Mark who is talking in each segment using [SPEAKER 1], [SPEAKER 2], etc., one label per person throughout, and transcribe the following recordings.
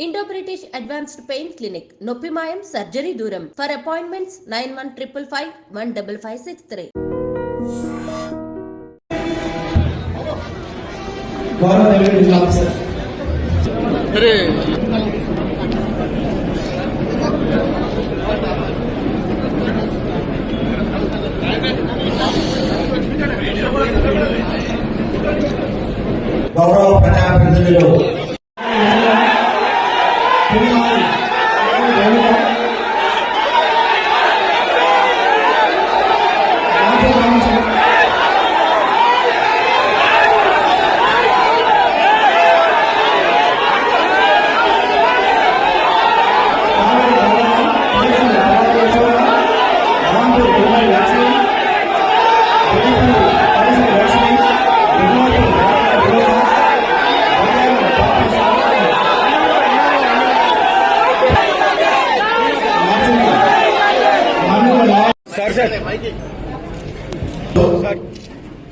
[SPEAKER 1] Indo British Advanced Pain Clinic, Noppimayam Surgery Duram. For appointments 9155515563.
[SPEAKER 2] గౌరవ ప్రజాప్రతినిధులు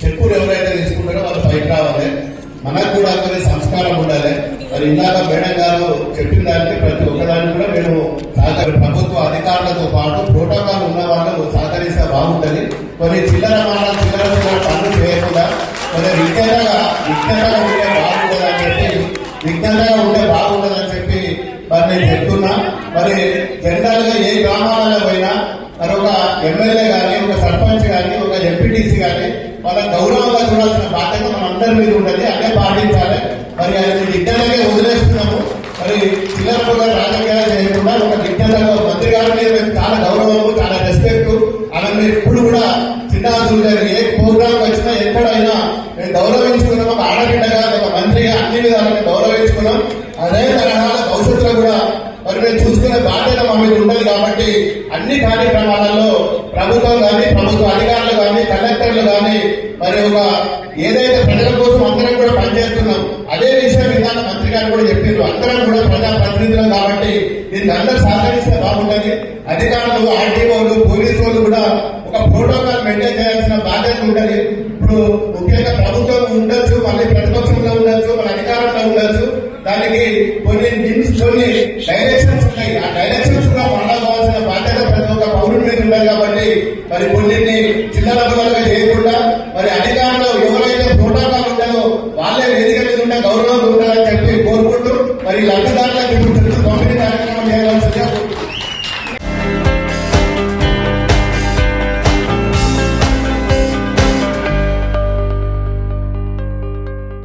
[SPEAKER 2] చెప్పులు ఎవరైతే తీసుకుంటారో వాళ్ళు పైకి రావాలి. మనకు కూడా కొన్ని సంస్కారం ఉండాలి. మరి ఇందాక మేడం గారు చెప్పిన దానికి ప్రతి ఒక్కదాన్ని కూడా మేము ప్రభుత్వ అధికారులతో పాటు ప్రోటోకాల్ ఉన్న వాళ్ళు సహకరిస్తే బాగుంటుంది. కొన్ని చిల్లర పనులు చేయకుండా కొన్ని విజ్ఞతగా ఉంటే బాగుండదని చెప్పి మరి నేను చెప్తున్నా. మరి జనరల్ గా ఏ గ్రామాలలో పోయినా మరి ఒక ఎమ్మెల్యే గాని, ఒక సర్పంచ్ గాని, ఒక ఎంపీటీసీ గాని వాళ్ళ గౌరవంగా చూడాల్సిన బాధ్యత మన అందరి మీద ఉండదు. అదే పాటించాలి. మరి అది విజ్ఞానంగా వదిలేస్తున్నాము. మరి చిల్లరగా రాజకీయాలు చేయకుండా ఒక విజ్ఞానంగా మంత్రి గారి మీద మేము చాలా గౌరవము, చాలా రెస్పెక్ట్. అలా మీరు ఇప్పుడు కూడా చిన్న ఏ ప్రోగ్రామ్ వచ్చినా ఎక్కడైనా మేము గౌరవించుకున్నాం. ఒక ఆడబిడ్డగా, ఒక మంత్రిగా అన్ని విధాలుగా గౌరవించుకున్నాం. అదే తరహాల భవిష్యత్తులో కూడా మరి మేము చూసుకునే బాధ్యత మా మీద ఉండదు. కాబట్టి అన్ని కార్యక్రమాలలో ప్రభుత్వం కానీ, ప్రభుత్వ అధికారులు కానీ, కలెక్టర్లు కానీ మరి ఒక ఏదైతే ప్రజల కోసం అందరం కూడా పనిచేస్తున్నాం అదే విషయం ఇందాక మంత్రి గారు కూడా చెప్పారు. అందరం కూడా ప్రజా ప్రతినిధులం కాబట్టి దీనికి అందరూ సహకరిస్తే బాగుంటుంది. అధికారులు, ఆర్టీఓలు, పోలీసు వాళ్ళు కూడా ఒక ప్రోటోకాల్ మెయింటైన్ చేయాల్సిన బాధ్యత ఉంటుంది. ఇప్పుడు ముఖ్యంగా ప్రభుత్వం ఉండొచ్చు, మళ్ళీ ప్రతిపక్షంలో ఉండొచ్చు, మన అధికారంలో ఉండొచ్చు. దానికి కొన్ని డైరెక్షన్స్ ఉన్నాయి. ఆ డైరెక్షన్స్ కూడా పొందవలసిన బాధ్యత ప్రతి ఒక్క పౌరుడి మీద ఉండాలి. కాబట్టి మరి కొన్నింటిని చిల్లర బదులుగా చేయకుండా మరి అధికారంలో ఎవరైతే ప్రోటోకాల్ ఉంటుందో వాళ్ళే వేదిక మీద ఉంటే గౌరవంగా ఉండాలని చెప్పి కోరుకుంటూ మరి